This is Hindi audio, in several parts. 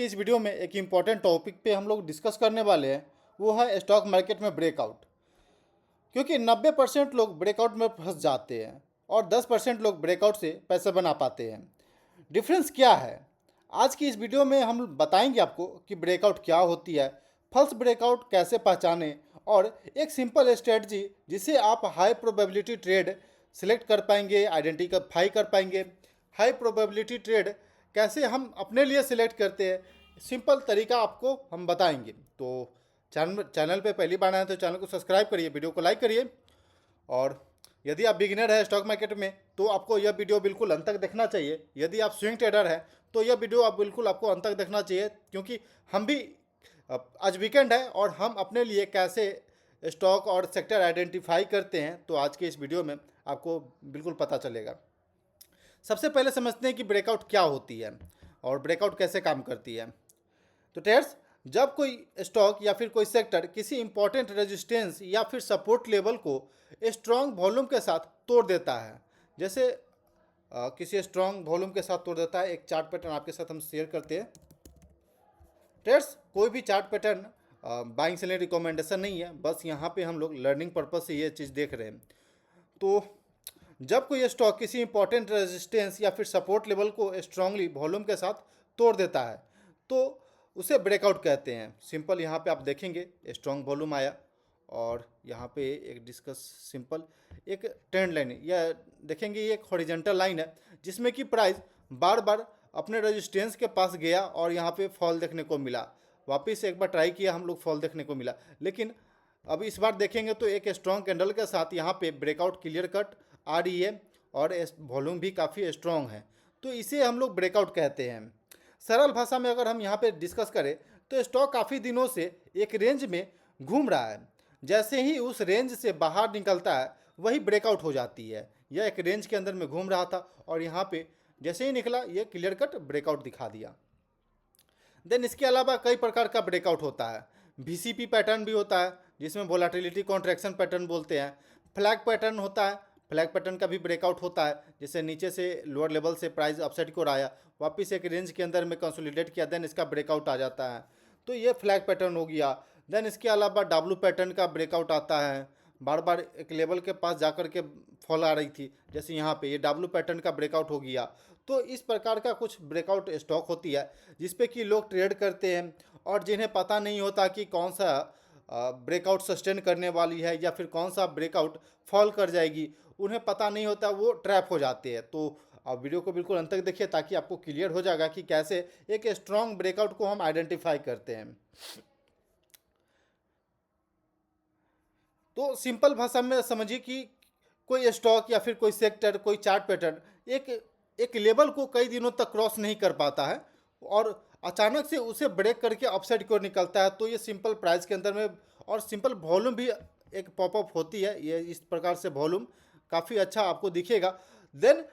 इस वीडियो में एक इम्पॉर्टेंट टॉपिक पे हम लोग डिस्कस करने वाले हैं, वो है स्टॉक मार्केट में ब्रेकआउट। क्योंकि 90% लोग ब्रेकआउट में फंस जाते हैं और 10% लोग ब्रेकआउट से पैसे बना पाते हैं। डिफरेंस क्या है? आज की इस वीडियो में हम बताएंगे आपको कि ब्रेकआउट क्या होती है, फॉल्स ब्रेकआउट कैसे पहचानें और एक सिंपल स्ट्रेटजी जिसे आप हाई प्रोबेबिलिटी ट्रेड सिलेक्ट कर पाएंगे, आइडेंटिफाई कर पाएंगे। हाई प्रोबेबिलिटी ट्रेड कैसे हम अपने लिए सिलेक्ट करते हैं, सिंपल तरीका आपको हम बताएंगे। तो चैनल पे पहली बार आए तो चैनल को सब्सक्राइब करिए, वीडियो को लाइक करिए। और यदि आप बिगिनर है स्टॉक मार्केट में तो आपको यह वीडियो बिल्कुल अंत तक देखना चाहिए। यदि आप स्विंग ट्रेडर है तो यह वीडियो आप बिल्कुल आपको अंत तक देखना चाहिए, क्योंकि हम भी आज वीकेंड है और हम अपने लिए कैसे स्टॉक और सेक्टर आइडेंटिफाई करते हैं, तो आज के इस वीडियो में आपको बिल्कुल पता चलेगा। सबसे पहले समझते हैं कि ब्रेकआउट क्या होती है और ब्रेकआउट कैसे काम करती है। तो ट्रेडर्स, जब कोई स्टॉक या फिर कोई सेक्टर किसी इंपॉर्टेंट रेजिस्टेंस या फिर सपोर्ट लेवल को स्ट्रॉन्ग वॉल्यूम के साथ तोड़ देता है, जैसे किसी स्ट्रॉन्ग वॉल्यूम के साथ तोड़ देता है। एक चार्ट पैटर्न आपके साथ हम शेयर करते हैं। ट्रेडर्स, कोई भी chart pattern buying selling recommendation नहीं है, बस यहाँ पे हम लोग लर्निंग पर्पज से ये चीज़ देख रहे हैं। तो जब कोई स्टॉक किसी इंपॉर्टेंट रेजिस्टेंस या फिर सपोर्ट लेवल को स्ट्रांगली वॉल्यूम के साथ तोड़ देता है तो उसे ब्रेकआउट कहते हैं। सिंपल यहाँ पे आप देखेंगे स्ट्रॉन्ग वॉल्यूम आया और यहाँ पे एक डिस्कस सिंपल एक ट्रेंड लाइन है, यह देखेंगे ये एक हॉरिजॉन्टल लाइन है जिसमें कि प्राइस बार बार अपने रेजिस्टेंस के पास गया और यहाँ पे फॉल देखने को मिला। वापस एक बार ट्राई किया हम लोग, फॉल देखने को मिला, लेकिन अब इस बार देखेंगे तो एक स्ट्रॉन्ग कैंडल के साथ यहाँ पे ब्रेकआउट क्लियर कट आ रही है और वॉल्यूम भी काफ़ी स्ट्रॉन्ग है, तो इसे हम लोग ब्रेकआउट कहते हैं। सरल भाषा में अगर हम यहाँ पे डिस्कस करें तो स्टॉक काफ़ी दिनों से एक रेंज में घूम रहा है, जैसे ही उस रेंज से बाहर निकलता है वही ब्रेकआउट हो जाती है। यह एक रेंज के अंदर में घूम रहा था और यहाँ पे जैसे ही निकला ये क्लियर कट ब्रेकआउट दिखा दिया। देन इसके अलावा कई प्रकार का ब्रेकआउट होता है। वीसीपी पैटर्न भी होता है जिसमें वोलाटिलिटी कॉन्ट्रैक्शन पैटर्न बोलते हैं। फ्लैग पैटर्न होता है, फ्लैग पैटर्न का भी ब्रेकआउट होता है, जैसे नीचे से लोअर लेवल से प्राइस अपसाइड को आया, वापस एक रेंज के अंदर में कंसोलिडेट किया, देन इसका ब्रेकआउट आ जाता है, तो ये फ्लैग पैटर्न हो गया। देन इसके अलावा डब्लू पैटर्न का ब्रेकआउट आता है, बार बार एक लेवल के पास जाकर के फॉल आ रही थी, जैसे यहाँ पे ये डब्लू पैटर्न का ब्रेकआउट हो गया। तो इस प्रकार का कुछ ब्रेकआउट स्टॉक होती है जिसपे कि लोग ट्रेड करते हैं और जिन्हें पता नहीं होता कि कौन सा ब्रेकआउट सस्टेन करने वाली है या फिर कौन सा ब्रेकआउट फॉल कर जाएगी, उन्हें पता नहीं होता, वो ट्रैप हो जाते हैं। तो आप वीडियो को बिल्कुल अंत तक देखिए ताकि आपको क्लियर हो जाएगा कि कैसे एक स्ट्रॉन्ग ब्रेकआउट को हम आइडेंटिफाई करते हैं। तो सिंपल भाषा में समझिए कि कोई स्टॉक या फिर कोई सेक्टर, कोई चार्ट पैटर्न एक लेवल को कई दिनों तक क्रॉस नहीं कर पाता है और अचानक से उसे ब्रेक करके अपसाइड की ओर निकलता है, तो ये सिंपल प्राइस के अंदर में और सिंपल वॉल्यूम भी एक पॉपअप होती है। ये इस प्रकार से वॉल्यूम काफ़ी अच्छा आपको दिखेगा। देन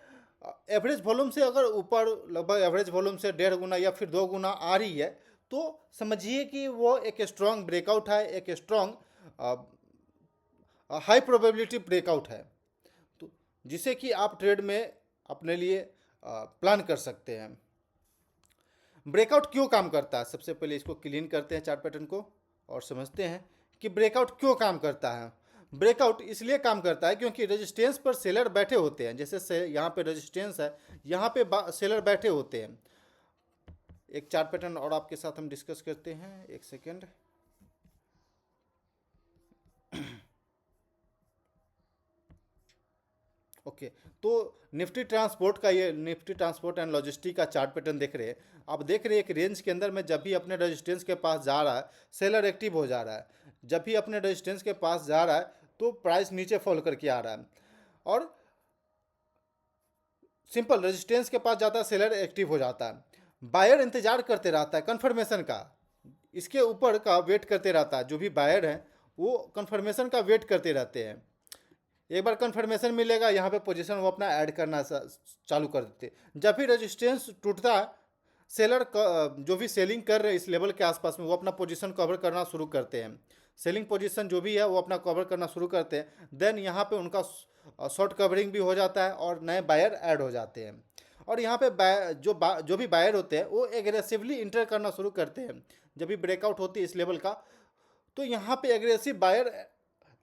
एवरेज वॉल्यूम से अगर ऊपर लगभग एवरेज वॉल्यूम से 1.5 गुना या फिर 2 गुना आ रही है तो समझिए कि वो एक स्ट्रॉन्ग ब्रेकआउट है, एक स्ट्रॉन्ग हाई प्रोबेबिलिटी ब्रेकआउट है, तो जिसे कि आप ट्रेड में अपने लिए प्लान कर सकते हैं। ब्रेकआउट क्यों काम करता है, सबसे पहले इसको क्लीन करते हैं चार्ट पैटर्न को और समझते हैं कि ब्रेकआउट क्यों काम करता है। ब्रेकआउट इसलिए काम करता है क्योंकि रेजिस्टेंस पर सेलर बैठे होते हैं, जैसे यहाँ पे रेजिस्टेंस है, यहाँ पे सेलर बैठे होते हैं। एक चार्ट पैटर्न और आपके साथ हम डिस्कस करते हैं, एक सेकेंड। ओके, तो निफ्टी ट्रांसपोर्ट का, ये निफ्टी ट्रांसपोर्ट एंड लॉजिस्टिक का चार्ट पैटर्न देख रहे हैं। आप देख रहे हैं एक रेंज के अंदर में जब भी अपने रेजिस्टेंस के पास जा रहा है सेलर एक्टिव हो जा रहा है, जब भी अपने रेजिस्टेंस के पास जा रहा है तो प्राइस नीचे फॉल करके आ रहा है और सिंपल रेजिस्टेंस के पास जाता है सेलर एक्टिव हो जाता है। बायर इंतजार करते रहता है कन्फर्मेशन का, इसके ऊपर का वेट करते रहता है, जो भी बायर है वो कन्फर्मेशन का वेट करते रहते हैं। एक बार कंफर्मेशन मिलेगा यहाँ पे पोजीशन वो अपना ऐड करना चालू कर देते। जब भी रेजिस्टेंस टूटता है सेलर जो भी सेलिंग कर रहे हैं इस लेवल के आसपास में वो अपना पोजीशन कवर करना शुरू करते हैं। सेलिंग पोजीशन जो भी है वो अपना कवर करना शुरू करते हैं। देन यहाँ पे उनका शॉर्ट कवरिंग भी हो जाता है और नए बायर ऐड हो जाते हैं और यहाँ पे जो भी बायर होते हैं वो एग्रेसिवली इंटर करना शुरू करते हैं जब भी ब्रेकआउट होती है इस लेवल का। तो यहाँ पे एग्रेसिव बायर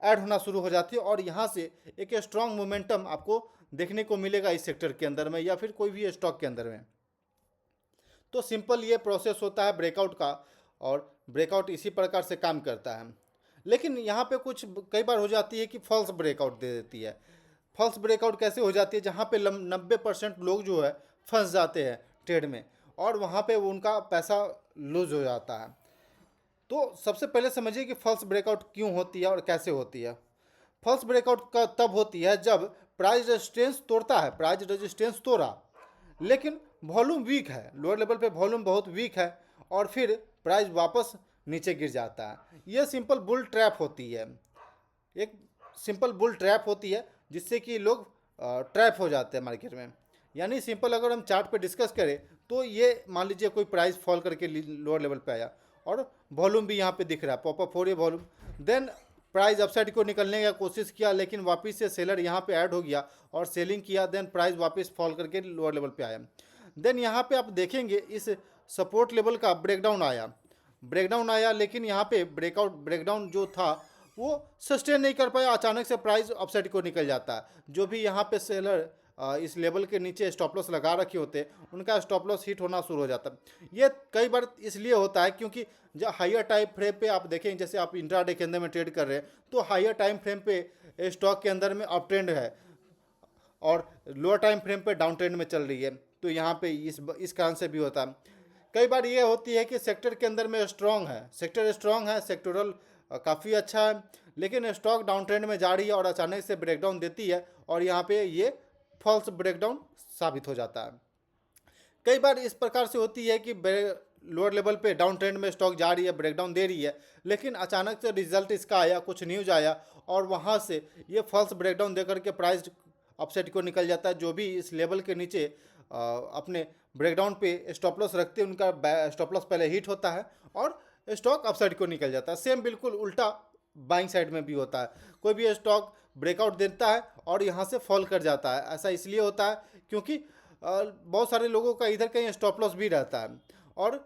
ऐड होना शुरू हो जाती है और यहाँ से एक स्ट्रॉन्ग मोमेंटम आपको देखने को मिलेगा इस सेक्टर के अंदर में या फिर कोई भी स्टॉक के अंदर में। तो सिंपल ये प्रोसेस होता है ब्रेकआउट का, और ब्रेकआउट इसी प्रकार से काम करता है। लेकिन यहाँ पे कुछ कई बार हो जाती है कि फॉल्स ब्रेकआउट दे देती है। फॉल्स ब्रेकआउट कैसे हो जाती है, जहाँ पे 90% लोग जो है फंस जाते हैं ट्रेड में और वहाँ पे उनका पैसा लूज हो जाता है। तो सबसे पहले समझिए कि फॉल्स ब्रेकआउट क्यों होती है और कैसे होती है। फॉल्स ब्रेकआउट का तब होती है जब प्राइस रेजिस्टेंस तोड़ता है, प्राइस रेजिस्टेंस तोड़ा लेकिन वॉल्यूम वीक है, लोअर लेवल पे वॉल्यूम बहुत वीक है और फिर प्राइस वापस नीचे गिर जाता है। ये सिंपल बुल ट्रैप होती है, एक सिंपल बुल ट्रैप होती है जिससे कि लोग ट्रैप हो जाते हैं मार्केट में। यानी सिंपल अगर हम चार्ट पे डिस्कस करें तो ये मान लीजिए कोई प्राइस फॉल करके लोअर लेवल पे आया और वॉल्यूम भी यहाँ पे दिख रहा है, पॉपअप हो रही है वॉल्यूम, देन प्राइस अपसाइड को निकलने का कोशिश किया लेकिन वापस से सेलर यहाँ पे ऐड हो गया और सेलिंग किया, देन प्राइस वापस फॉल करके लोअर लेवल पे आया। देन यहाँ पे आप देखेंगे इस सपोर्ट लेवल का ब्रेकडाउन आया लेकिन यहाँ पे ब्रेकडाउन जो था वो सस्टेन नहीं कर पाया, अचानक से प्राइस अपसाइड को निकल जाता है। जो भी यहाँ पे सेलर इस लेवल के नीचे स्टॉप लॉस लगा रखे होते हैं उनका स्टॉप लॉस हिट होना शुरू हो जाता है। ये कई बार इसलिए होता है क्योंकि जब हायर टाइम फ्रेम पे आप देखें, जैसे आप इंट्राडे के अंदर में ट्रेड कर रहे हैं तो हायर टाइम फ्रेम पे स्टॉक के अंदर में अप ट्रेंड है और लोअर टाइम फ्रेम पे डाउन ट्रेंड में चल रही है, तो यहाँ पे इस कारण से भी होता है। कई बार ये होती है कि सेक्टर के अंदर में सेक्टर स्ट्रांग है, सेक्टोरल काफ़ी अच्छा है लेकिन स्टॉक डाउन ट्रेंड में जा रही है और अचानक से ब्रेकडाउन देती है और यहाँ पे ये फॉल्स ब्रेकडाउन साबित हो जाता है। कई बार इस प्रकार से होती है कि लोअर लेवल पे डाउन ट्रेंड में स्टॉक जा रही है, ब्रेकडाउन दे रही है लेकिन अचानक से रिजल्ट इसका आया, कुछ न्यूज आया और वहाँ से ये फॉल्स ब्रेकडाउन देकर के प्राइस अपसाइड को निकल जाता है। जो भी इस लेवल के नीचे अपने ब्रेकडाउन पे स्टॉप लॉस रखते हैं उनका स्टॉप लॉस पहले हिट होता है और स्टॉक अपसाइड को निकल जाता है। सेम बिल्कुल उल्टा बाइंग साइड में भी होता है, कोई भी स्टॉक ब्रेकआउट देता है और यहाँ से फॉल कर जाता है। ऐसा इसलिए होता है क्योंकि बहुत सारे लोगों का इधर कहीं स्टॉप लॉस भी रहता है और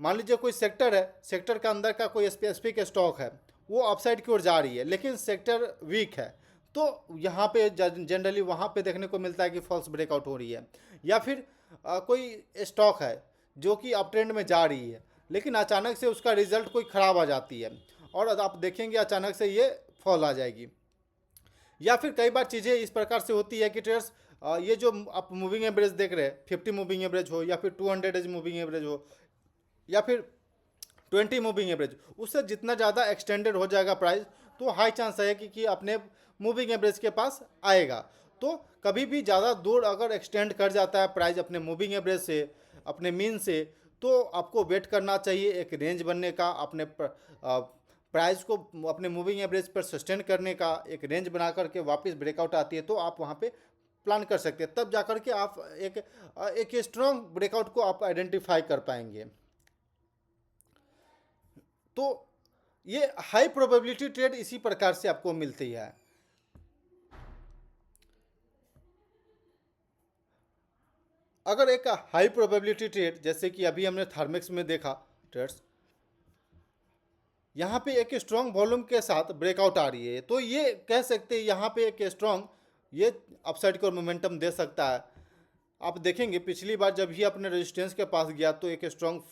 मान लीजिए कोई सेक्टर है, सेक्टर के अंदर का कोई स्पेसिफिक स्टॉक है वो अपसाइड की ओर जा रही है लेकिन सेक्टर वीक है, तो यहाँ पे जनरली वहाँ पे देखने को मिलता है कि फॉल्स ब्रेकआउट हो रही है। या फिर कोई स्टॉक है जो कि अप ट्रेंड में जा रही है लेकिन अचानक से उसका रिजल्ट कोई ख़राब आ जाती है और आप देखेंगे अचानक से ये फॉल आ जाएगी। या फिर कई बार चीज़ें इस प्रकार से होती है कि ट्रेडर्स ये जो आप मूविंग एवरेज देख रहे हैं, 50 मूविंग एवरेज हो या फिर 200 एज मूविंग एवरेज हो या फिर 20 मूविंग एवरेज, उससे जितना ज़्यादा एक्सटेंडेड हो जाएगा प्राइस तो हाई चांस है कि अपने मूविंग एवरेज के पास आएगा। तो कभी भी ज़्यादा दूर अगर एक्सटेंड कर जाता है प्राइस अपने मूविंग एवरेज से, अपने मीन से, तो आपको वेट करना चाहिए एक रेंज बनने का, अपने प्राइस को अपने मूविंग एवरेज पर सस्टेन करने का एक रेंज बना करके वापस ब्रेकआउट आती है तो आप वहाँ पे प्लान कर सकते हैं, तब जाकर के आप एक स्ट्रॉन्ग ब्रेकआउट को आप आइडेंटिफाई कर पाएंगे। तो ये हाई प्रोबेबिलिटी ट्रेड इसी प्रकार से आपको मिलती है। अगर एक हाई प्रोबेबिलिटी ट्रेड जैसे कि अभी हमने थर्मेक्स में देखा ट्रेड्स, यहाँ पे एक स्ट्रॉन्ग वॉल्यूम के साथ ब्रेकआउट आ रही है तो ये कह सकते हैं यहाँ पे एक स्ट्रॉन्ग ये अपसाइड को मोमेंटम दे सकता है। आप देखेंगे पिछली बार जब ही अपने रेजिस्टेंस के पास गया तो एक स्ट्रॉन्ग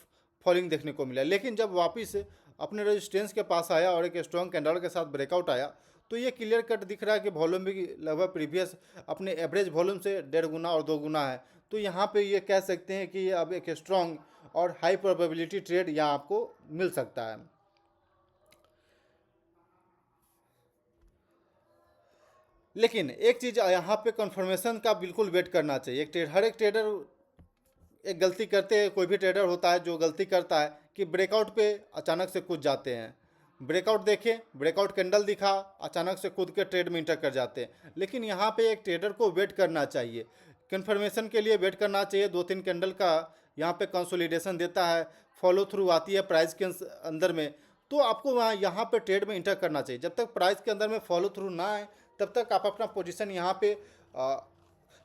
फॉलिंग देखने को मिला लेकिन जब वापस अपने रेजिस्टेंस के पास आया और एक स्ट्रॉन्ग कैंडल के साथ ब्रेकआउट आया तो ये क्लियर कट दिख रहा है कि वॉल्यूम भी लगभग प्रीवियस अपने एवरेज वॉल्यूम से 1.5 गुना और 2 गुना है। तो यहाँ पे ये कह सकते हैं कि अब एक स्ट्रॉन्ग और हाई प्रोबेबिलिटी ट्रेड यहाँ आपको मिल सकता है। लेकिन एक चीज़ यहाँ पे कंफर्मेशन का बिल्कुल वेट करना चाहिए। हर एक ट्रेडर एक गलती करते हैं, कोई भी ट्रेडर होता है जो गलती करता है कि ब्रेकआउट पे अचानक से कूद जाते हैं, ब्रेकआउट देखें, ब्रेकआउट कैंडल दिखा, अचानक से कूद के ट्रेड में इंटर कर जाते हैं। लेकिन यहाँ पे एक ट्रेडर को वेट करना चाहिए, कंफर्मेशन के लिए वेट करना चाहिए। 2-3 कैंडल का यहाँ पे कंसोलिडेशन देता है, फॉलो थ्रू आती है प्राइस के अंदर में, तो आपको यहाँ पे ट्रेड में इंटर करना चाहिए। जब तक प्राइस के अंदर में फॉलो थ्रू ना आए तब तक आप अपना पोजीशन यहाँ पे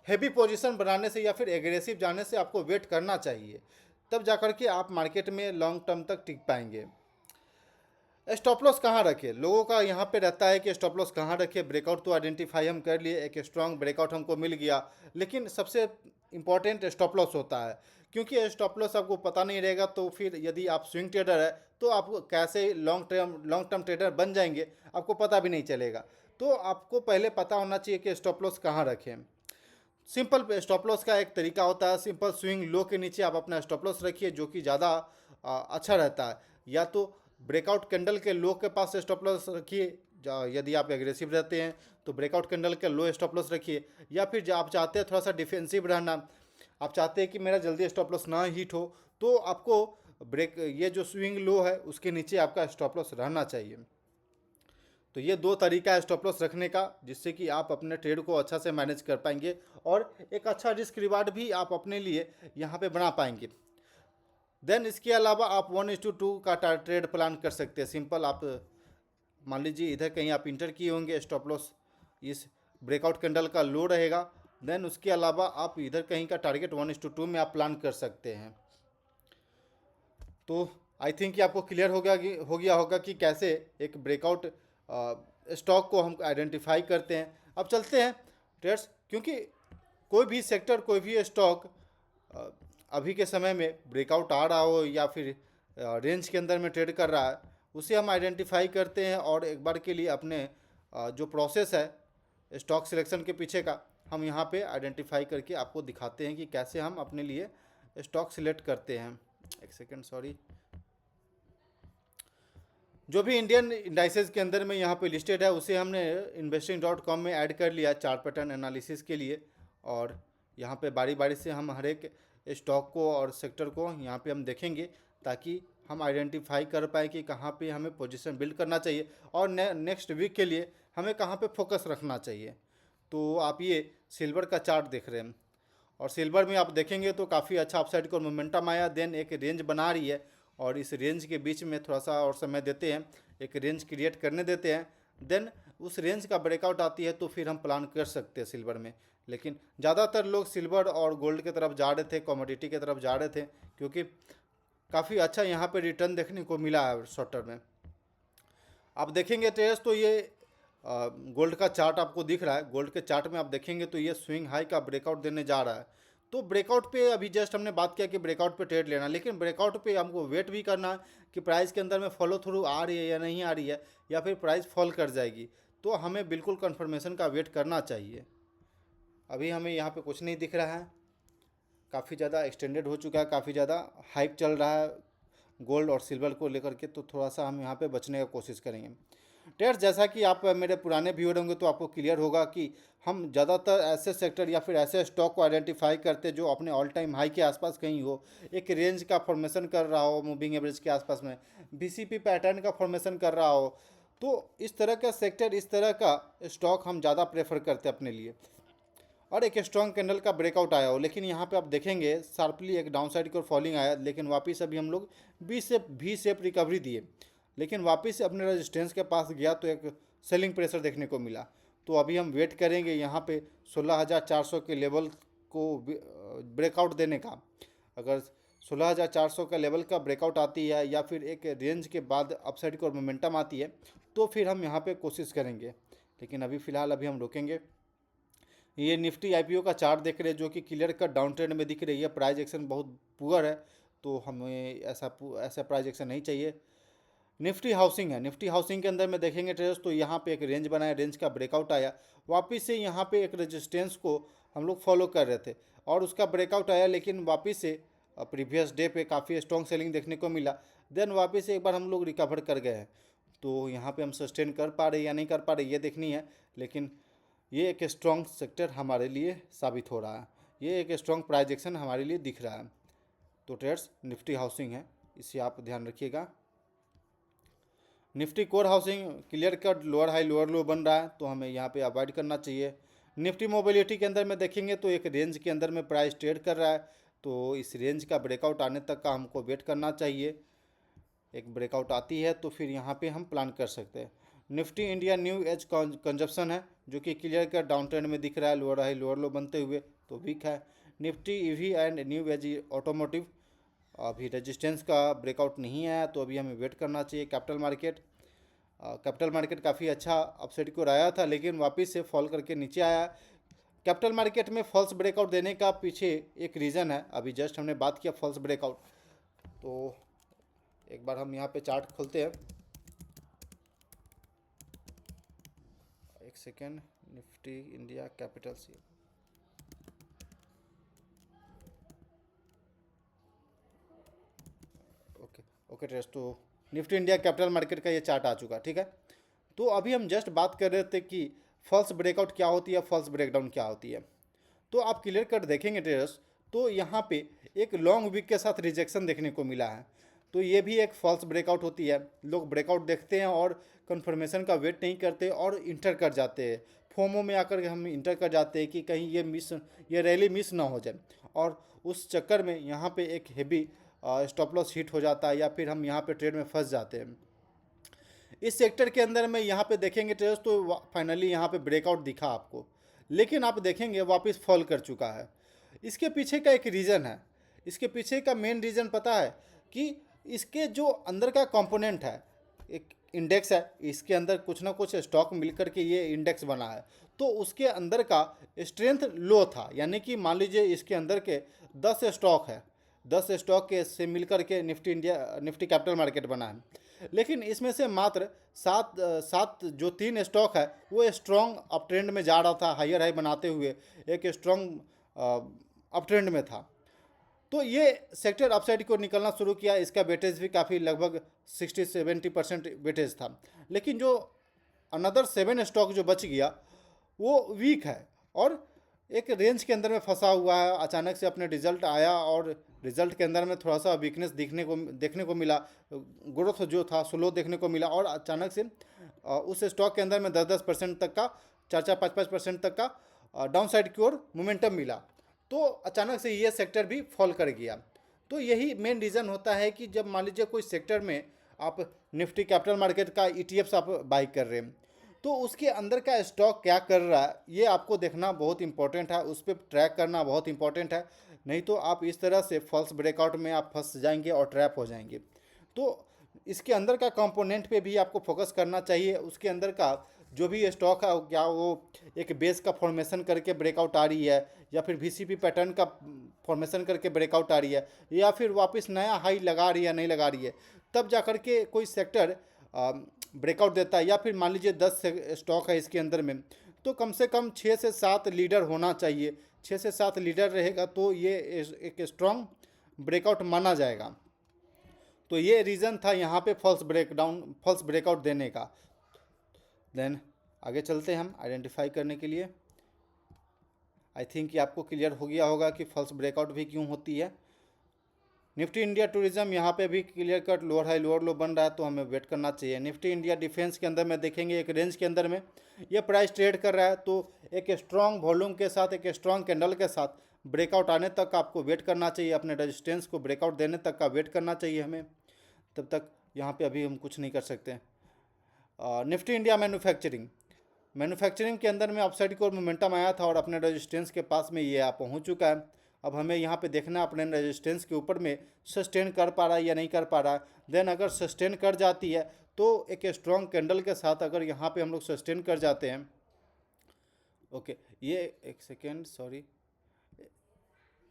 हैवी पोजीशन बनाने से या फिर एग्रेसिव जाने से आपको वेट करना चाहिए, तब जाकर के आप मार्केट में लॉन्ग टर्म तक टिक पाएंगे। स्टॉप लॉस कहाँ रखे, लोगों का यहाँ पे रहता है कि स्टॉप लॉस कहाँ रखे। ब्रेकआउट तो आइडेंटिफाई हम कर लिए, एक स्ट्रांग ब्रेकआउट हमको मिल गया, लेकिन सबसे इंपॉर्टेंट स्टॉप लॉस होता है, क्योंकि स्टॉप लॉस आपको पता नहीं रहेगा तो फिर यदि आप स्विंग ट्रेडर है तो आप कैसे लॉन्ग टर्म ट्रेडर बन जाएंगे आपको पता भी नहीं चलेगा। तो आपको पहले पता होना चाहिए कि स्टॉप लॉस कहाँ रखें। सिंपल स्टॉप लॉस का एक तरीका होता है, सिंपल स्विंग लो के नीचे आप अपना स्टॉप लॉस रखिए, जो कि ज़्यादा अच्छा रहता है। या तो ब्रेकआउट कैंडल के लो के पास स्टॉप लॉस रखिए, यदि आप एग्रेसिव रहते हैं तो ब्रेकआउट कैंडल के लो स्टॉप लॉस रखिए। या फिर जब आप चाहते हैं थोड़ा सा डिफेंसिव रहना, आप चाहते हैं कि मेरा जल्दी स्टॉप लॉस ना हिट हो, तो आपको ये जो स्विंग लो है उसके नीचे आपका स्टॉप लॉस रहना चाहिए। तो ये दो तरीका है स्टॉप लॉस रखने का, जिससे कि आप अपने ट्रेड को अच्छा से मैनेज कर पाएंगे और एक अच्छा रिस्क रिवार्ड भी आप अपने लिए यहाँ पे बना पाएंगे। देन इसके अलावा आप 1:2 का ट्रेड प्लान कर सकते हैं। सिंपल, आप मान लीजिए इधर कहीं आप इंटर किए होंगे, स्टॉप लॉस इस ब्रेकआउट कैंडल का लो रहेगा, देन उसके अलावा आप इधर कहीं का टारगेट 1:2 में आप प्लान कर सकते हैं। तो आई थिंक कि आपको क्लियर हो गया होगा कि कैसे एक ब्रेकआउट स्टॉक को हम आइडेंटिफाई करते हैं। अब चलते हैं ट्रेड्स, क्योंकि कोई भी सेक्टर, कोई भी स्टॉक अभी के समय में ब्रेकआउट आ रहा हो या फिर रेंज के अंदर में ट्रेड कर रहा है, उसे हम आइडेंटिफाई करते हैं और एक बार के लिए अपने जो प्रोसेस है स्टॉक सिलेक्शन के पीछे का, हम यहाँ पे आइडेंटिफाई करके आपको दिखाते हैं कि कैसे हम अपने लिए स्टॉक सिलेक्ट करते हैं। एक सेकेंड, सॉरी। जो भी इंडियन इंडाइसेस के अंदर में यहाँ पे लिस्टेड है उसे हमने investing.com में ऐड कर लिया चार्ट पैटर्न एनालिसिस के लिए, और यहाँ पे बारी बारी से हम हर एक स्टॉक को और सेक्टर को यहाँ पे हम देखेंगे, ताकि हम आइडेंटिफाई कर पाए कि कहाँ पे हमें पोजीशन बिल्ड करना चाहिए और नेक्स्ट वीक के लिए हमें कहाँ पे फोकस रखना चाहिए। तो आप ये सिल्वर का चार्ट देख रहे हैं, और सिल्वर में आप देखेंगे तो काफ़ी अच्छा अपसाइड को मोमेंटम आया, देन एक रेंज बना रही है, और इस रेंज के बीच में थोड़ा सा और समय देते हैं, एक रेंज क्रिएट करने देते हैं, देन उस रेंज का ब्रेकआउट आती है तो फिर हम प्लान कर सकते हैं सिल्वर में। लेकिन ज़्यादातर लोग सिल्वर और गोल्ड की तरफ जा रहे थे, कमोडिटी की तरफ जा रहे थे, क्योंकि काफ़ी अच्छा यहाँ पे रिटर्न देखने को मिला है शॉर्ट टर्म में। आप देखेंगे ट्रेस तो ये गोल्ड का चार्ट आपको दिख रहा है, गोल्ड के चार्ट में आप देखेंगे तो ये स्विंग हाई का ब्रेकआउट देने जा रहा है। तो ब्रेकआउट पे अभी जस्ट हमने बात किया कि ब्रेकआउट पे ट्रेड लेना, लेकिन ब्रेकआउट पे हमको वेट भी करना है कि प्राइस के अंदर में फॉलो थ्रू आ रही है या नहीं आ रही है, या फिर प्राइस फॉल कर जाएगी। तो हमें बिल्कुल कन्फर्मेशन का वेट करना चाहिए। अभी हमें यहाँ पे कुछ नहीं दिख रहा है, काफ़ी ज़्यादा एक्सटेंडेड हो चुका है, काफ़ी ज़्यादा हाइक चल रहा है गोल्ड और सिल्वर को लेकर के, तो थोड़ा सा हम यहाँ पे बचने का कोशिश करेंगे। ट्रेड्स, जैसा कि आप मेरे पुराने व्यूअर होंगे तो आपको क्लियर होगा कि हम ज़्यादातर ऐसे सेक्टर या फिर ऐसे स्टॉक को आइडेंटिफाई करते हैं जो अपने ऑल टाइम हाई के आसपास कहीं हो, एक रेंज का फॉर्मेशन कर रहा हो मूविंग एवरेज के आसपास में, बीसीपी पैटर्न का फॉर्मेशन कर रहा हो। तो इस तरह का सेक्टर, इस तरह का स्टॉक हम ज़्यादा प्रेफर करते हैं अपने लिए, और एक स्ट्रॉन्ग कैंडल का ब्रेकआउट आया हो। लेकिन यहाँ पे आप देखेंगे शार्पली एक डाउन साइड की ओर फॉलिंग आया, लेकिन वापस अभी हम लोग वी शेप रिकवरी दिए, लेकिन वापस से अपने रेजिस्टेंस के पास गया तो एक सेलिंग प्रेशर देखने को मिला। तो अभी हम वेट करेंगे यहाँ पे 16,400 के लेवल को ब्रेकआउट देने का। अगर 16,400 का लेवल का ब्रेकआउट आती है या फिर एक रेंज के बाद अपसाइड की ओर मोमेंटम आती है तो फिर हम यहाँ पे कोशिश करेंगे, लेकिन अभी फ़िलहाल अभी हम रोकेंगे। ये निफ्टी आईपीओ का चार्ट देख रहे हैं जो कि क्लियर कट डाउन ट्रेंड में दिख रही है, प्राइस एक्शन बहुत पुअर है, तो हमें ऐसा प्राइस एक्शन नहीं चाहिए। निफ्टी हाउसिंग है, निफ्टी हाउसिंग के अंदर में देखेंगे ट्रेडर्स तो यहाँ पे एक रेंज बनाया, रेंज का ब्रेकआउट आया, वापस से यहाँ पे एक रेजिस्टेंस को हम लोग फॉलो कर रहे थे और उसका ब्रेकआउट आया, लेकिन वापस से प्रीवियस डे पे काफ़ी स्ट्रॉन्ग सेलिंग देखने को मिला, देन वापस से एक बार हम लोग रिकवर कर गए हैं। तो यहाँ पे हम सस्टेन कर पा रहे या नहीं कर पा रहे ये देखनी है, लेकिन ये एक स्ट्रॉन्ग सेक्टर हमारे लिए साबित हो रहा है, ये एक स्ट्रॉन्ग प्राइस एक्शन हमारे लिए दिख रहा है। तो ट्रेड्स निफ्टी हाउसिंग है, इसे आप ध्यान रखिएगा। Nifty core housing clear cut lower high lower लो बन रहा है, तो हमें यहाँ पे अवॉइड करना चाहिए। निफ्टी मोबिलिटी के अंदर में देखेंगे तो एक रेंज के अंदर में प्राइस ट्रेड कर रहा है, तो इस रेंज का ब्रेकआउट आने तक का हमको वेट करना चाहिए। एक ब्रेकआउट आती है तो फिर यहाँ पे हम प्लान कर सकते हैं। Nifty India new age consumption है जो कि क्लियर कट डाउन ट्रेंड में दिख रहा है, लोअर हाई लोअर लो बनते हुए, तो वीक है। Nifty EV and new age automotive अभी रेजिस्टेंस का ब्रेकआउट नहीं आया, तो अभी हमें वेट करना चाहिए। कैपिटल मार्केट काफ़ी अच्छा अपसाइड की ओर आया था, लेकिन वापस से फॉल करके नीचे आया। कैपिटल मार्केट में फॉल्स ब्रेकआउट देने का पीछे एक रीज़न है, अभी जस्ट हमने बात किया फॉल्स ब्रेकआउट। तो एक बार हम यहाँ पे चार्ट खोलते हैं, एक second. Nifty India capital C, okay trace, तो निफ्टी इंडिया कैपिटल मार्केट का ये चार्ट आ चुका, ठीक है। तो अभी हम जस्ट बात कर रहे थे कि फॉल्स ब्रेकआउट क्या होती है, फॉल्स ब्रेकडाउन क्या होती है। तो आप क्लियर कट देखेंगे ट्रेडर्स, तो यहाँ पे एक लॉन्ग वीक के साथ रिजेक्शन देखने को मिला है। तो ये भी एक फॉल्स ब्रेकआउट होती है। लोग ब्रेकआउट देखते हैं और कंफर्मेशन का वेट नहीं करते और इंटर कर जाते हैं। फोमो में आकर हम इंटर कर जाते हैं कि कहीं ये रैली मिस ना हो जाए, और उस चक्कर में यहाँ पे एक हेवी स्टॉप लॉस हिट हो जाता है, या फिर हम यहाँ पे ट्रेड में फंस जाते हैं। इस सेक्टर के अंदर में यहाँ पे देखेंगे ट्रेडर्स, तो फाइनली यहाँ पे ब्रेकआउट दिखा आपको, लेकिन आप देखेंगे वापस फॉल कर चुका है। इसके पीछे का एक रीज़न है। इसके पीछे का मेन रीज़न पता है कि इसके जो अंदर का कंपोनेंट है, एक इंडेक्स है, इसके अंदर कुछ ना कुछ स्टॉक मिलकर के ये इंडेक्स बना है। तो उसके अंदर का स्ट्रेंथ लो था, यानी कि मान लीजिए इसके अंदर के 10 स्टॉक है, 10 स्टॉक के से मिलकर के निफ्टी कैपिटल मार्केट बना है। लेकिन इसमें से मात्र सात जो 3 स्टॉक है वो स्ट्रॉन्ग अप ट्रेंड में जा रहा था, हायर हाई बनाते हुए एक स्ट्रॉन्ग अप ट्रेंड में था। तो ये सेक्टर अपसाइड को निकलना शुरू किया। इसका वेटेज भी काफ़ी लगभग 60-70% वेटेज था। लेकिन जो अनदर 7 स्टॉक जो बच गया वो वीक है और एक रेंज के अंदर में फंसा हुआ है। अचानक से अपने रिजल्ट आया और रिजल्ट के अंदर में थोड़ा सा वीकनेस देखने को मिला, ग्रोथ जो था स्लो देखने को मिला, और अचानक से उस स्टॉक के अंदर में 10-10% तक का, 4-5% तक का डाउन साइड की ओर मोमेंटम मिला। तो अचानक से ये सेक्टर भी फॉल कर गया। तो यही मेन रीज़न होता है कि जब मान लीजिए कोई सेक्टर में आप निफ्टी कैपिटल मार्केट का ETFs आप बाई कर रहे हैं, तो उसके अंदर का स्टॉक क्या कर रहा है ये आपको देखना बहुत इंपॉर्टेंट है, उस पर ट्रैक करना बहुत इंपॉर्टेंट है। नहीं तो आप इस तरह से फॉल्स ब्रेकआउट में आप फंस जाएंगे और ट्रैप हो जाएंगे। तो इसके अंदर का कंपोनेंट पे भी आपको फोकस करना चाहिए। उसके अंदर का जो भी स्टॉक है, क्या वो एक बेस का फॉर्मेशन करके ब्रेकआउट आ रही है, या फिर VCP पैटर्न का फॉर्मेशन करके ब्रेकआउट आ रही है, या फिर वापस नया हाई लगा रही है नहीं लगा रही है, तब जा कर के कोई सेक्टर ब्रेकआउट देता है। या फिर मान लीजिए 10 स्टॉक है इसके अंदर में, तो कम से कम 6 से 7 लीडर होना चाहिए। 6 से 7 लीडर रहेगा तो ये एक स्ट्रॉन्ग ब्रेकआउट माना जाएगा। तो ये रीज़न था यहाँ पे फॉल्स ब्रेकआउट देने का। देन आगे चलते हैं हम आइडेंटिफाई करने के लिए। आई थिंक ये आपको क्लियर हो गया होगा कि फॉल्स ब्रेकआउट भी क्यों होती है। निफ्टी इंडिया टूरिज्म यहाँ पे भी clear cut lower high lower लो बन रहा है, तो हमें वेट करना चाहिए। निफ्टी इंडिया डिफेंस के अंदर में देखेंगे एक रेंज के अंदर में ये प्राइस ट्रेड कर रहा है, तो एक स्ट्रॉन्ग वॉल्यूम के साथ, एक स्ट्रॉन्ग कैंडल के साथ ब्रेकआउट आने तक आपको वेट करना चाहिए। अपने रेजिस्टेंस को ब्रेकआउट देने तक का वेट करना चाहिए हमें। तब तक यहाँ पे अभी हम कुछ नहीं कर सकते। निफ्टी इंडिया मैन्युफैक्चरिंग के अंदर में अपसाइड की ओर मोमेंटम आया था और अपने रेजिस्टेंस के पास में ये आप पहुँच चुका है। अब हमें यहाँ पे देखना अपने रेजिस्टेंस के ऊपर में सस्टेन कर पा रहा है या नहीं कर पा रहा है। देन अगर सस्टेन कर जाती है तो एक स्ट्रॉन्ग कैंडल के साथ अगर यहाँ पे हम लोग सस्टेन कर जाते हैं, ओके, ये एक सेकेंड सॉरी,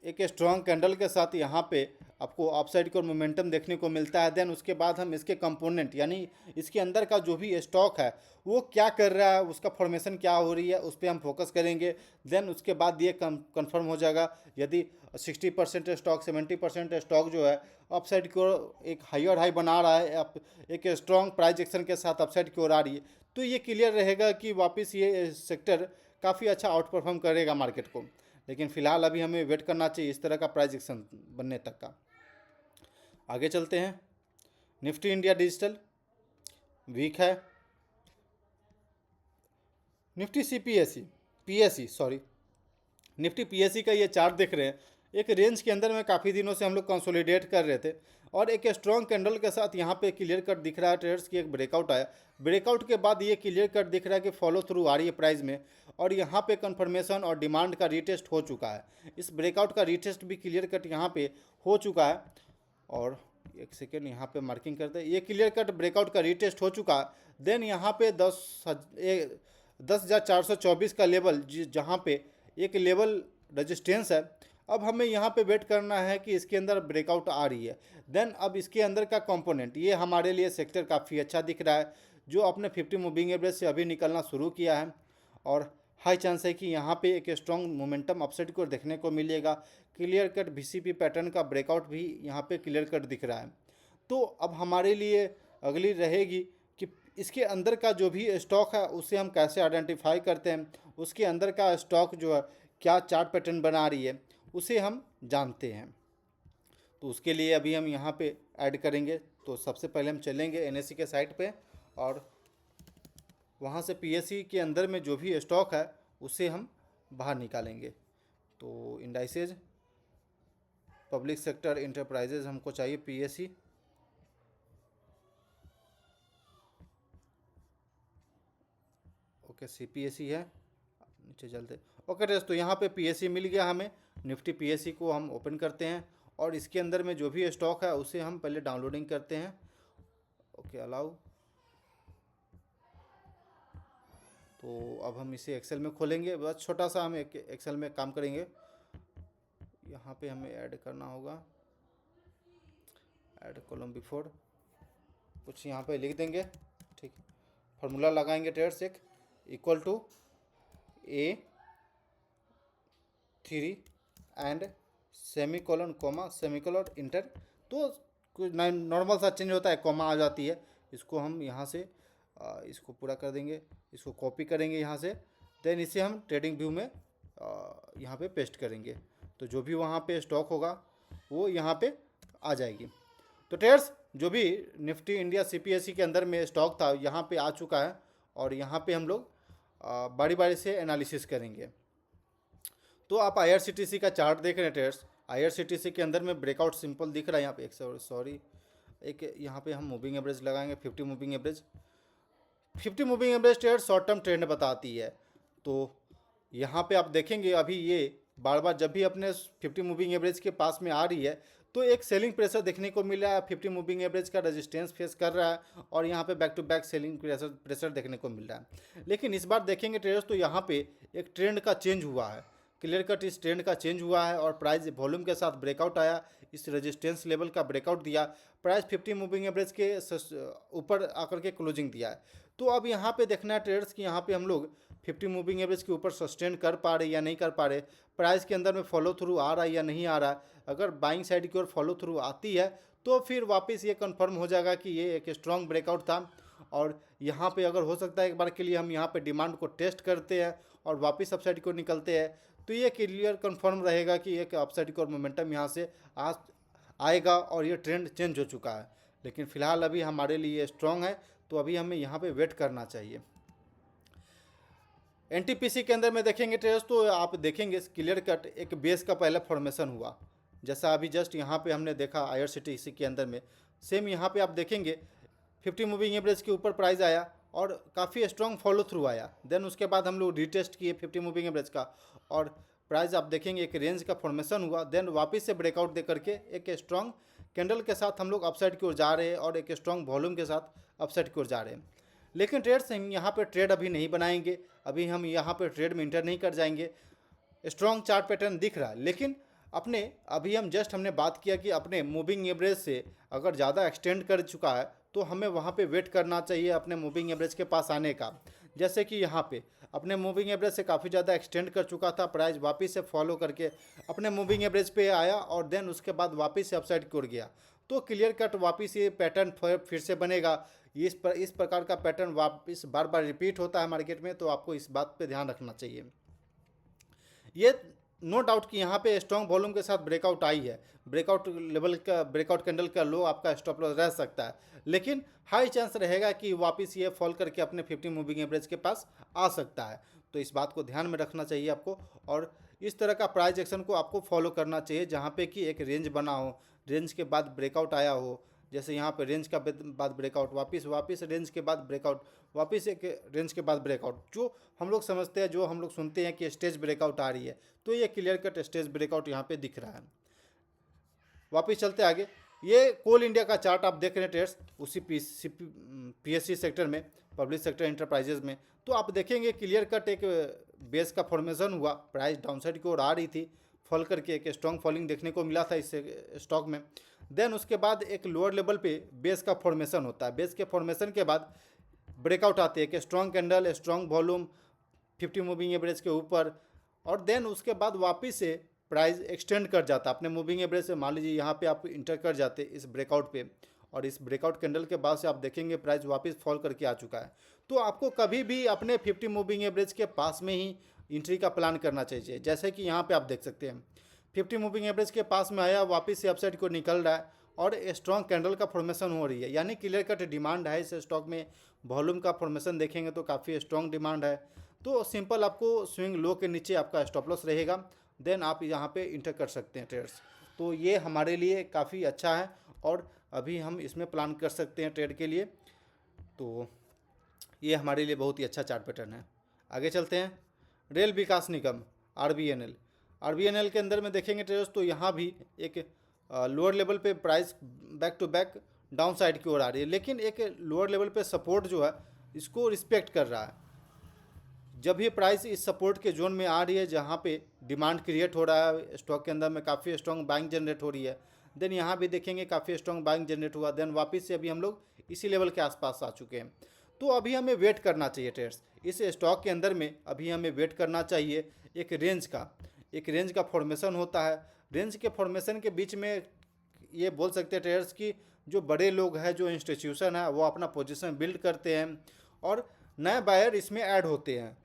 एक स्ट्रॉन्ग कैंडल के साथ यहाँ पे आपको अपसाइड की ओर मोमेंटम देखने को मिलता है। देन उसके बाद हम इसके कंपोनेंट यानी इसके अंदर का जो भी स्टॉक है वो क्या कर रहा है, उसका फॉर्मेशन क्या हो रही है, उस पर हम फोकस करेंगे। देन उसके बाद ये कंफर्म हो जाएगा यदि 60% स्टॉक 70% स्टॉक जो है अपसाइड की ओर एक हायर हाई बना रहा है, एक स्ट्रॉन्ग प्राइस एक्शन के साथ अपसाइड की ओर आ रही है, तो ये क्लियर रहेगा कि वापस ये सेक्टर काफ़ी अच्छा आउट परफॉर्म करेगा मार्केट को। लेकिन फ़िलहाल अभी हमें वेट करना चाहिए इस तरह का प्राइस एक्शन बनने तक का। आगे चलते हैं। निफ्टी इंडिया डिजिटल वीक है। Nifty PSE sorry, Nifty PSE का ये चार्ट देख रहे हैं, एक रेंज के अंदर में काफ़ी दिनों से हम लोग कंसोलिडेट कर रहे थे और एक स्ट्रॉन्ग कैंडल के साथ यहाँ पे क्लियर कट दिख रहा है ट्रेडर्स की एक ब्रेकआउट आया। ब्रेकआउट के बाद ये क्लियर कट दिख रहा है कि फॉलो थ्रू आ रही है प्राइस में, और यहाँ पे कंफर्मेशन और डिमांड का रीटेस्ट हो चुका है। इस ब्रेकआउट का रीटेस्ट भी क्लियर कट यहाँ पे हो चुका है। और एक सेकेंड यहाँ पे मार्किंग करते हैं, ये क्लियर कट ब्रेकआउट का रीटेस्ट हो चुका है। देन यहाँ पे 10,424 का लेवल जहाँ पे एक लेवल रेजिस्टेंस है। अब हमें यहाँ पे वेट करना है कि इसके अंदर ब्रेकआउट आ रही है। देन अब इसके अंदर का कंपोनेंट, ये हमारे लिए सेक्टर काफ़ी अच्छा दिख रहा है, जो अपने 50 मूविंग एवरेज से अभी निकलना शुरू किया है। और हाई चांस है कि यहाँ पे एक स्ट्रॉन्ग मोमेंटम अपसाइड को देखने को मिलेगा। क्लियर कट VCP पैटर्न का ब्रेकआउट भी यहाँ पे क्लियर कट दिख रहा है। तो अब हमारे लिए अगली रहेगी कि इसके अंदर का जो भी स्टॉक है उसे हम कैसे आइडेंटिफाई करते हैं, उसके अंदर का स्टॉक जो है क्या चार्ट पैटर्न बना रही है उसे हम जानते हैं। तो उसके लिए अभी हम यहाँ पे ऐड करेंगे। तो सबसे पहले हम चलेंगे NSE के साइट पे और वहाँ से PSE के अंदर में जो भी स्टॉक है उसे हम बाहर निकालेंगे। तो इंडाइसेज पब्लिक सेक्टर इंटरप्राइजेज हमको चाहिए PSE। ओके CPSE है, नीचे चलते। ओके टेस्ट, तो यहाँ पे PSE मिल गया हमें। निफ्टी PSE को हम ओपन करते हैं और इसके अंदर में जो भी स्टॉक है उसे हम पहले डाउनलोडिंग करते हैं। Okay allow. तो अब हम इसे एक्सेल में खोलेंगे, बस छोटा सा हम एक्सेल में काम करेंगे। यहाँ पे हमें ऐड करना होगा, ऐड कॉलम बिफोर कुछ यहाँ पे लिख देंगे। ठीक, फार्मूला लगाएंगे ट्रेड्स एक equal to A3 and semicolon comma semicolon enter. तो कुछ नॉर्मल सा चेंज होता है, कोमा आ जाती है। इसको हम यहाँ से इसको पूरा कर देंगे, इसको कॉपी करेंगे यहाँ से। देन इसे हम ट्रेडिंग व्यू में यहाँ पे पेस्ट करेंगे। तो जो भी वहाँ पे स्टॉक होगा वो यहाँ पे आ जाएगी। तो ट्रेड्स जो भी निफ्टी इंडिया CPSE के अंदर में स्टॉक था यहाँ पे आ चुका है और यहाँ पे हम लोग बारी बारी से एनालिसिस करेंगे। तो आप IRCTC का चार्ट देख रहे हैं ट्रेड्स। IRCTC के अंदर में ब्रेकआउट सिंपल दिख रहा है यहाँ पे। एक यहाँ पे हम मूविंग एवरेज लगाएंगे 50 moving average. 50 moving average trade short term trend बताती है। तो यहाँ पे आप देखेंगे अभी ये बार बार जब भी अपने 50 मूविंग एवरेज के पास में आ रही है तो एक सेलिंग प्रेशर देखने को मिल रहा है। 50 मूविंग एवरेज का रेजिस्टेंस फेस कर रहा है और यहाँ पे back to back selling pressure देखने को मिल रहा है। लेकिन इस बार देखेंगे ट्रेडर्स तो यहाँ पे एक ट्रेंड का चेंज हुआ है, क्लियर कट इस ट्रेंड का चेंज हुआ है और प्राइस वॉल्यूम के साथ ब्रेकआउट आया, इस रेजिस्टेंस लेवल का ब्रेकआउट दिया, प्राइस 50 मूविंग एवरेज के ऊपर आकर के क्लोजिंग दिया है। तो अब यहाँ पे देखना है ट्रेडर्स कि यहाँ पे हम लोग 50 मूविंग एवरेज के ऊपर सस्टेन कर पा रहे या नहीं कर पा रहे, प्राइस के अंदर में फॉलो थ्रू आ रहा है या नहीं आ रहा है। अगर बाइंग साइड की ओर फॉलो थ्रू आती है तो फिर वापस ये कंफर्म हो जाएगा कि ये एक स्ट्रॉन्ग ब्रेकआउट था और यहाँ पे अगर हो सकता है एक बार के लिए हम यहाँ पे डिमांड को टेस्ट करते हैं और वापस अपसाइड को निकलते हैं तो ये क्लियर कंफर्म रहेगा कि एक अपसाइड को मोमेंटम यहाँ से आएगा और ये ट्रेंड चेंज हो चुका है। लेकिन फ़िलहाल अभी हमारे लिए स्ट्रॉन्ग है तो अभी हमें यहाँ पे वेट करना चाहिए। NTPC के अंदर में देखेंगे ट्रेड्स तो आप देखेंगे क्लियर कट एक बेस का पहला फॉर्मेशन हुआ, जैसा अभी जस्ट यहाँ पे हमने देखा IRCTC के अंदर में। सेम यहाँ पे आप देखेंगे 50 मूविंग एवरेज के ऊपर प्राइस आया और काफ़ी स्ट्रॉन्ग फॉलो थ्रू आया। देन उसके बाद हम लोग रिटेस्ट किए 50 मूविंग एवरेज का और प्राइस आप देखेंगे एक रेंज का फॉर्मेशन हुआ। देन वापस से ब्रेकआउट दे करके एक स्ट्रॉन्ग कैंडल के साथ हम लोग अपसाइड की ओर जा रहे हैं और एक स्ट्रॉन्ग वॉल्यूम के साथ अपसाइड की ओर जा रहे हैं। लेकिन ट्रेड्स हम यहाँ पे ट्रेड अभी नहीं बनाएंगे, अभी हम यहाँ पे ट्रेड में इंटर नहीं कर जाएंगे। स्ट्रॉन्ग चार्ट पैटर्न दिख रहा है लेकिन अपने अभी हम जस्ट हमने बात किया कि अपने मूविंग एवरेज से अगर ज़्यादा एक्सटेंड कर चुका है तो हमें वहाँ पे वेट करना चाहिए अपने मूविंग एवरेज के पास आने का। जैसे कि यहाँ पे अपने मूविंग एवरेज से काफ़ी ज़्यादा एक्सटेंड कर चुका था, प्राइस वापस से फॉलो करके अपने मूविंग एवरेज पे आया और देन उसके बाद वापस से अपसाइड की ओर गया। तो क्लियर कट वापस ये पैटर्न फिर से बनेगा। इस प्रकार का पैटर्न वापस बार बार रिपीट होता है मार्केट में, तो आपको इस बात पे ध्यान रखना चाहिए। ये नो डाउट कि यहाँ पे स्ट्रॉन्ग वॉल्यूम के साथ ब्रेकआउट आई है, ब्रेकआउट लेवल का ब्रेकआउट कैंडल का लो आपका स्टॉप लॉस रह सकता है, लेकिन हाई चांस रहेगा कि वापस ये फॉल करके अपने 50 मूविंग एवरेज के पास आ सकता है। तो इस बात को ध्यान में रखना चाहिए आपको और इस तरह का प्राइस एक्शन को आपको फॉलो करना चाहिए जहाँ पे कि एक रेंज बना हो, रेंज के बाद ब्रेकआउट आया हो, जैसे यहाँ पे रेंज का बाद ब्रेकआउट, वापस रेंज के बाद ब्रेकआउट, वापस एक रेंज के बाद ब्रेकआउट, जो हम लोग समझते हैं, जो हम लोग सुनते हैं कि स्टेज ब्रेकआउट आ रही है, तो ये क्लियर कट स्टेज ब्रेकआउट यहाँ पे दिख रहा है। वापस चलते आगे, ये कोल इंडिया का चार्ट आप देख रहे हैं ट्रेड्स, उसी पीएससी सेक्टर में, पब्लिक सेक्टर इंटरप्राइजेज में। तो आप देखेंगे क्लियर कट एक बेस का फॉर्मेशन हुआ, प्राइस डाउनसाइड की ओर आ रही थी, फॉल करके एक स्ट्रॉन्ग फॉलिंग देखने को मिला था इस स्टॉक में। देन उसके बाद एक लोअर लेवल पे बेस का फॉर्मेशन होता है, बेस के फॉर्मेशन के बाद ब्रेकआउट आती है कि strong candle, strong volume 50 moving average के ऊपर, और देन उसके बाद वापस से प्राइस एक्सटेंड कर जाता है अपने मूविंग एवरेज से। मान लीजिए यहाँ पे आप इंटर कर जाते इस ब्रेकआउट पे, और इस ब्रेकआउट कैंडल के बाद से आप देखेंगे प्राइस वापस फॉल करके आ चुका है। तो आपको कभी भी अपने 50 मूविंग एवरेज के पास में ही एंट्री का प्लान करना चाहिए। जैसे कि यहाँ पे आप देख सकते हैं 50 मूविंग एवरेज के पास में आया, वापस से अपसाइड को निकल रहा है और स्ट्रॉन्ग कैंडल का फॉर्मेशन हो रही है, यानी क्लियर कट डिमांड है इस स्टॉक में। वॉल्यूम का फॉर्मेशन देखेंगे तो काफ़ी स्ट्रॉन्ग डिमांड है। तो सिंपल आपको स्विंग लो के नीचे आपका स्टॉप लॉस रहेगा, देन आप यहाँ पे इंटर कर सकते हैं ट्रेड्स। तो ये हमारे लिए काफ़ी अच्छा है और अभी हम इसमें प्लान कर सकते हैं ट्रेड के लिए। तो ये हमारे लिए बहुत ही अच्छा चार्ट पैटर्न है। आगे चलते हैं, रेल विकास निगम आरबीएनएल के अंदर में देखेंगे ट्रेड्स, तो यहाँ भी एक लोअर लेवल पे price back to back down side की ओर आ रही है, लेकिन एक लोअर लेवल पे सपोर्ट जो है इसको रिस्पेक्ट कर रहा है। जब ये प्राइस इस सपोर्ट के जोन में आ रही है जहाँ पे डिमांड क्रिएट हो रहा है स्टॉक के अंदर में, काफ़ी स्ट्रॉन्ग बाइंग जनरेट हो रही है, देन यहाँ भी देखेंगे काफ़ी स्ट्रॉन्ग बाइंग जनरेट हुआ, देन वापस से अभी हम लोग इसी लेवल के आसपास आ चुके हैं। तो अभी हमें वेट करना चाहिए ट्रेड्स, इस स्टॉक के अंदर में अभी हमें वेट करना चाहिए एक रेंज का फॉर्मेशन होता है। रेंज के फॉर्मेशन के बीच में ये बोल सकते हैं ट्रेडर्स कि जो बड़े लोग हैं, जो इंस्टीट्यूशन है, वो अपना पोजीशन बिल्ड करते हैं और नए बायर इसमें ऐड होते हैं,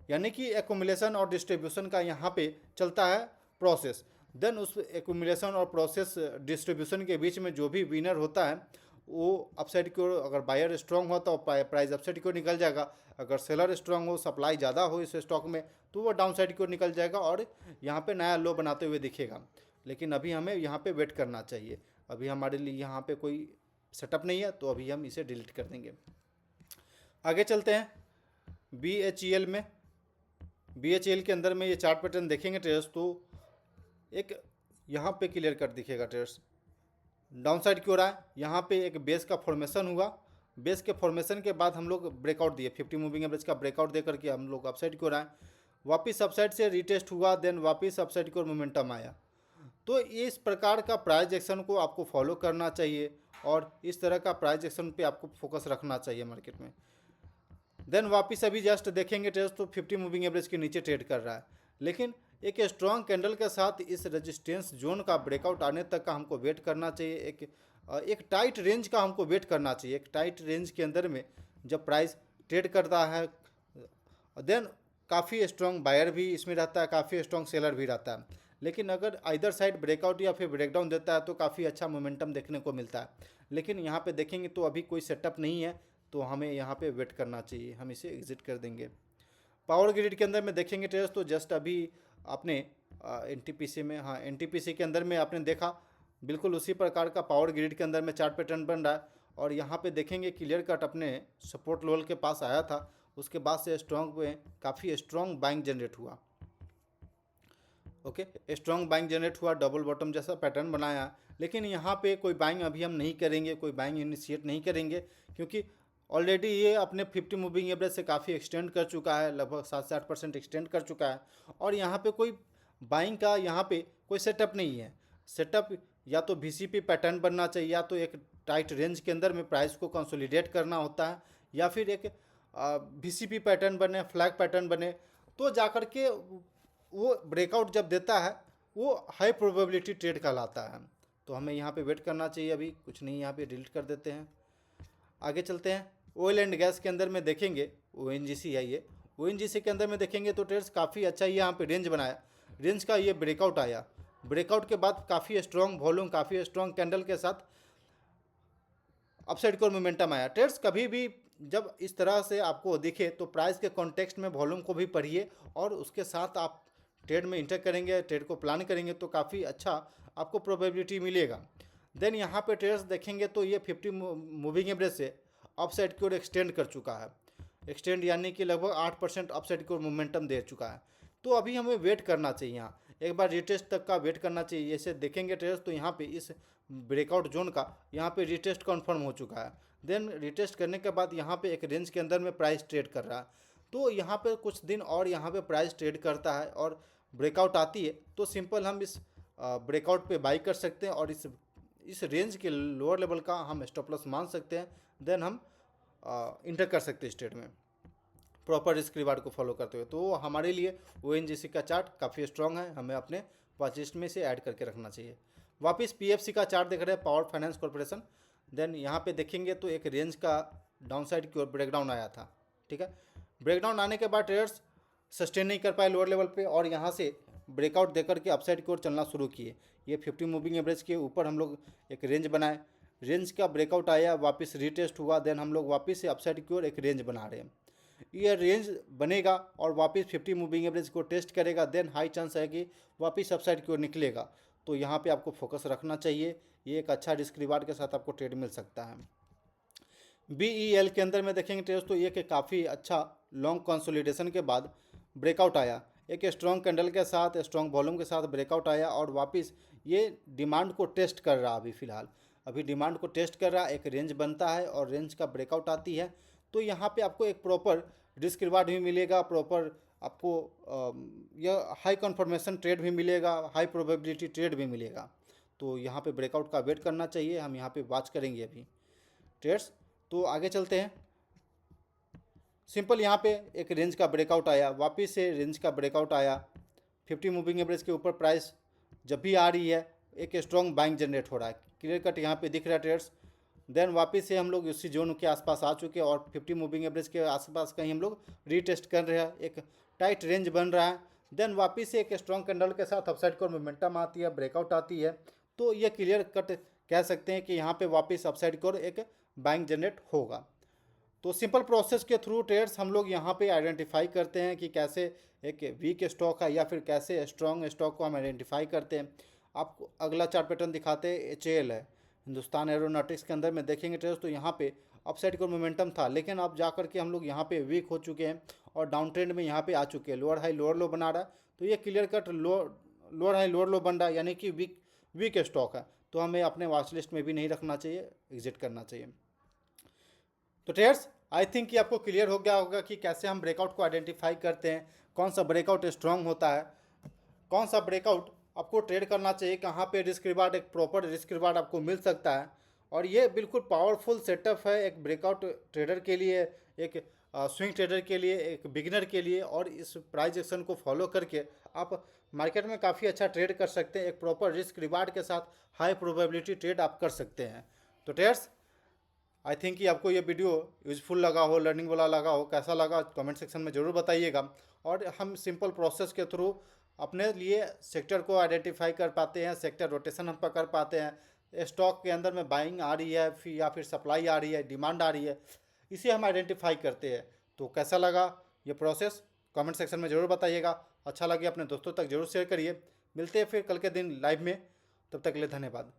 यानी कि एक्यूमुलेशन और डिस्ट्रीब्यूशन का यहाँ पे चलता है प्रोसेस। देन उस एक्यूमुलेशन और प्रोसेस डिस्ट्रीब्यूशन के बीच में जो भी विनर होता है वो अपसाइड की ओर, अगर बायर स्ट्रांग हो तो प्राइस अपसाइड की ओर निकल जाएगा, अगर सेलर स्ट्रांग हो, सप्लाई ज़्यादा हो इस स्टॉक में, तो वो डाउन साइड की ओर निकल जाएगा और यहाँ पे नया लो बनाते हुए दिखेगा। लेकिन अभी हमें यहाँ पे वेट करना चाहिए, अभी हमारे लिए यहाँ पे कोई सेटअप नहीं है, तो अभी हम इसे डिलीट कर देंगे। आगे चलते हैं BHEL में। BHEL के अंदर में ये चार्ट पैटर्न देखेंगे ट्रेडर्स, तो एक यहाँ पे क्लियर कट दिखेगा ट्रेडर्स, डाउन साइड की ओर आए, यहाँ पे एक बेस का फॉर्मेशन हुआ, बेस के फॉर्मेशन के बाद हम लोग ब्रेकआउट दिए, 50 मूविंग एवरेज का ब्रेकआउट दे करके हम लोग अपसाइड की ओर आए, वापस अपसाइड से रीटेस्ट हुआ, देन वापस अपसाइड की ओर मोमेंटम आया। तो इस प्रकार का प्राइस एक्शन को आपको फॉलो करना चाहिए और इस तरह का प्राइस एक्शन पे आपको फोकस रखना चाहिए मार्केट में। देन वापस अभी जस्ट देखेंगे ट्रेड तो 50 मूविंग एवरेज के नीचे ट्रेड कर रहा है, लेकिन एक स्ट्रॉन्ग कैंडल के साथ इस रेजिस्टेंस जोन का ब्रेकआउट आने तक का हमको वेट करना चाहिए। एक टाइट रेंज का हमको वेट करना चाहिए, एक टाइट रेंज के अंदर में जब प्राइस ट्रेड करता है, देन काफ़ी स्ट्रॉन्ग बायर भी इसमें रहता है, काफ़ी स्ट्रॉन्ग सेलर भी रहता है। लेकिन अगर आइदर साइड ब्रेकआउट या फिर ब्रेकडाउन देता है तो काफ़ी अच्छा मोमेंटम देखने को मिलता है। लेकिन यहाँ पे देखेंगे तो अभी कोई सेटअप नहीं है, तो हमें यहाँ पे वेट करना चाहिए, हम इसे एग्जिट कर देंगे। पावर ग्रिड के अंदर में देखेंगे ट्रेडर्स, तो जस्ट अभी आपने NTPC में, हाँ NTPC के अंदर में आपने देखा बिल्कुल उसी प्रकार का पावर ग्रिड के अंदर में चार्ट पैटर्न बन रहा है। और यहाँ पे देखेंगे क्लियर कट अपने सपोर्ट लेवल के पास आया था, उसके बाद से स्ट्रॉन्ग में काफ़ी स्ट्रॉन्ग बाइंग जनरेट हुआ। ओके, स्ट्रॉन्ग बाइंग जनरेट हुआ, डबल बॉटम जैसा पैटर्न बनाया, लेकिन यहाँ पे कोई बाइंग अभी हम नहीं करेंगे, कोई बाइंग इनिशिएट नहीं करेंगे, क्योंकि ऑलरेडी ये अपने 50 मूविंग एवरेज से काफ़ी एक्सटेंड कर चुका है, लगभग 7 से 8% एक्सटेंड कर चुका है। और यहाँ पे कोई बाइंग का यहाँ पे कोई सेटअप नहीं है। सेटअप या तो VCP पैटर्न बनना चाहिए, या तो एक टाइट रेंज के अंदर में प्राइस को कंसोलिडेट करना होता है, या फिर एक VCP पैटर्न बने, फ्लैग पैटर्न बने, तो जाकर के वो ब्रेकआउट जब देता है वो हाई प्रोबेबिलिटी ट्रेड कहलाता है। तो हमें यहाँ पे वेट करना चाहिए, अभी कुछ नहीं, यहाँ पे डिलीट कर देते हैं। आगे चलते हैं, ऑयल एंड गैस के अंदर में देखेंगे ONGC है ये। ONGC के अंदर में देखेंगे तो ट्रेड्स काफ़ी अच्छा ही यहाँ पे रेंज बनाया, रेंज का ये ब्रेकआउट आया, ब्रेकआउट के बाद काफ़ी स्ट्रॉन्ग वॉल्यूम, काफ़ी स्ट्रॉन्ग कैंडल के साथ अपसाइड को मोमेंटम आया। ट्रेड्स कभी भी जब इस तरह से आपको दिखे तो प्राइस के कॉन्टेक्स्ट में वॉल्यूम को भी पढ़िए और उसके साथ आप ट्रेड में इंटर करेंगे, ट्रेड को प्लान करेंगे तो काफ़ी अच्छा आपको प्रोबेबिलिटी मिलेगा। देन यहाँ पे ट्रेडर्स देखेंगे तो ये 50 मूविंग एवरेज से अपसाइड की ओर एक्सटेंड कर चुका है। एक्सटेंड यानी कि लगभग 8% अपसाइड की ओर मोमेंटम दे चुका है। तो अभी हमें वेट करना चाहिए, यहाँ एक बार रिटेस्ट तक का वेट करना चाहिए। जैसे देखेंगे ट्रेडर्स तो यहाँ पे इस ब्रेकआउट जोन का यहाँ पे रिटेस्ट कन्फर्म हो चुका है। देन रिटेस्ट करने के बाद यहाँ पे एक रेंज के अंदर में प्राइस ट्रेड कर रहा है। तो यहाँ पे कुछ दिन और यहाँ पे प्राइस ट्रेड करता है और ब्रेकआउट आती है तो सिंपल हम इस ब्रेकआउट पे बाई कर सकते हैं और इस रेंज के लोअर लेवल का हम स्टॉप लॉस मान सकते हैं। देन हम इंटर कर सकते हैं स्ट्रेट में प्रॉपर रिस्क रिवार्ड को फॉलो करते हुए। तो हमारे लिए ONGC का चार्ट काफ़ी स्ट्रॉन्ग है, हमें अपने वॉच लिस्ट में से ऐड करके रखना चाहिए। वापस PFC का चार्ट देख रहे हैं, पावर फाइनेंस कॉर्पोरेशन। देन यहाँ पे देखेंगे तो एक रेंज का डाउनसाइड की ओर ब्रेकडाउन आया था, ठीक है। ब्रेकडाउन आने के बाद ट्रेडर्स सस्टेन नहीं कर पाए लोअर लेवल पे और यहाँ से ब्रेकआउट देकर के अपसाइड की ओर चलना शुरू किए। ये 50 मूविंग एवरेज के ऊपर हम लोग एक रेंज बनाए, रेंज का ब्रेकआउट आया, वापस रिटेस्ट हुआ, देन हम लोग वापस से अपसाइड की ओर एक रेंज बना रहे हैं। ये रेंज बनेगा और वापस 50 मूविंग एवरेज को टेस्ट करेगा, देन हाई चांस है कि वापस अपसाइड की ओर निकलेगा। तो यहाँ पे आपको फोकस रखना चाहिए, ये एक अच्छा रिस्क रिवार्ड के साथ आपको ट्रेड मिल सकता है। BEL के अंदर में देखेंगे ट्रेड्स तो ये कि काफ़ी अच्छा लॉन्ग कंसोलिडेशन के बाद ब्रेकआउट आया, एक स्ट्रॉन्ग कैंडल के साथ स्ट्रॉन्ग वॉल्यूम के साथ ब्रेकआउट आया और वापस ये डिमांड को टेस्ट कर रहा अभी फ़िलहाल, अभी डिमांड को टेस्ट कर रहा, एक रेंज बनता है और रेंज का ब्रेकआउट आती है। तो यहाँ पे आपको एक प्रॉपर रिस्क रिवार्ड भी मिलेगा, प्रॉपर आपको यह हाई कन्फर्मेशन ट्रेड भी मिलेगा, हाई प्रोबेबिलिटी ट्रेड भी मिलेगा। तो यहाँ पे ब्रेकआउट का वेट करना चाहिए, हम यहाँ पे वॉच करेंगे अभी ट्रेड्स। तो आगे चलते हैं। सिंपल यहाँ पे एक रेंज का ब्रेकआउट आया, वापस से रेंज का ब्रेकआउट आया, 50 मूविंग एवरेज के ऊपर प्राइस जब भी आ रही है एक स्ट्रॉन्ग बाइंग जनरेट हो रहा है, क्लियर कट यहाँ पे दिख रहा है ट्रेड्स। देन वापस से हम लोग उसी जोन के आसपास आ चुके हैं और 50 मूविंग एवरेज के आसपास कहीं हम लोग रीटेस्ट कर रहे हैं, एक टाइट रेंज बन रहा है। देन वापस से एक स्ट्रॉन्ग कैंडल के साथ अपसाइड की ओर मोमेंटम आती है, ब्रेकआउट आती है। तो ये क्लियर कट कह सकते हैं कि यहाँ पे वापस अपसाइड की ओर एक बाइंग जनरेट होगा। तो सिंपल प्रोसेस के थ्रू ट्रेड्स हम लोग यहाँ पे आइडेंटिफाई करते हैं कि कैसे एक वीक स्टॉक है या फिर कैसे स्ट्रॉन्ग स्टॉक को हम आइडेंटिफाई करते हैं। आपको अगला चार्ट पैटर्न दिखाते हैं, HAL है, हिंदुस्तान एरोनॉटिक्स के अंदर में देखेंगे ट्रेड्स तो यहाँ पे अपसाइड का मोमेंटम था, लेकिन अब जा करके हम लोग यहाँ पे वीक हो चुके हैं और डाउन ट्रेंड में यहाँ पे आ चुके हैं, लोअर हाई लोअर लो बना रहा है। तो ये clear cut lower high lower लो बन रहा है, यानी कि वीक स्टॉक है। तो हमें अपने वॉच लिस्ट में भी नहीं रखना चाहिए, एग्जिट करना चाहिए। तो ट्रेड्स आई थिंक कि आपको क्लियर हो गया होगा कि कैसे हम ब्रेकआउट को आइडेंटिफाई करते हैं, कौन सा ब्रेकआउट स्ट्रांग होता है, कौन सा ब्रेकआउट आपको ट्रेड करना चाहिए, कहाँ पे रिस्क रिवार्ड एक प्रॉपर रिस्क रिवार्ड आपको मिल सकता है। और ये बिल्कुल पावरफुल सेटअप है एक ब्रेकआउट ट्रेडर के लिए, एक स्विंग ट्रेडर के लिए, एक बिगिनर के लिए। और इस प्राइस एक्शन को फॉलो करके आप मार्केट में काफ़ी अच्छा ट्रेड कर सकते हैं, एक प्रॉपर रिस्क रिवार्ड के साथ हाई प्रोबेबिलिटी ट्रेड आप कर सकते हैं। तो ट्रेडर्स आई थिंक कि आपको ये वीडियो यूजफुल लगा हो, लर्निंग वाला लगा हो, कैसा लगा कमेंट सेक्शन में ज़रूर बताइएगा। और हम सिंपल प्रोसेस के थ्रू अपने लिए सेक्टर को आइडेंटिफाई कर पाते हैं, सेक्टर रोटेशन हम पकड़ पाते हैं, स्टॉक के अंदर में बाइंग आ रही है फिर या फिर सप्लाई आ रही है, डिमांड आ रही है, इसे हम आइडेंटिफाई करते हैं। तो कैसा लगा ये प्रोसेस कमेंट सेक्शन में ज़रूर बताइएगा। अच्छा लगे अपने दोस्तों तक ज़रूर शेयर करिए। मिलते हैं फिर कल के दिन लाइव में, तब तक के लिए धन्यवाद।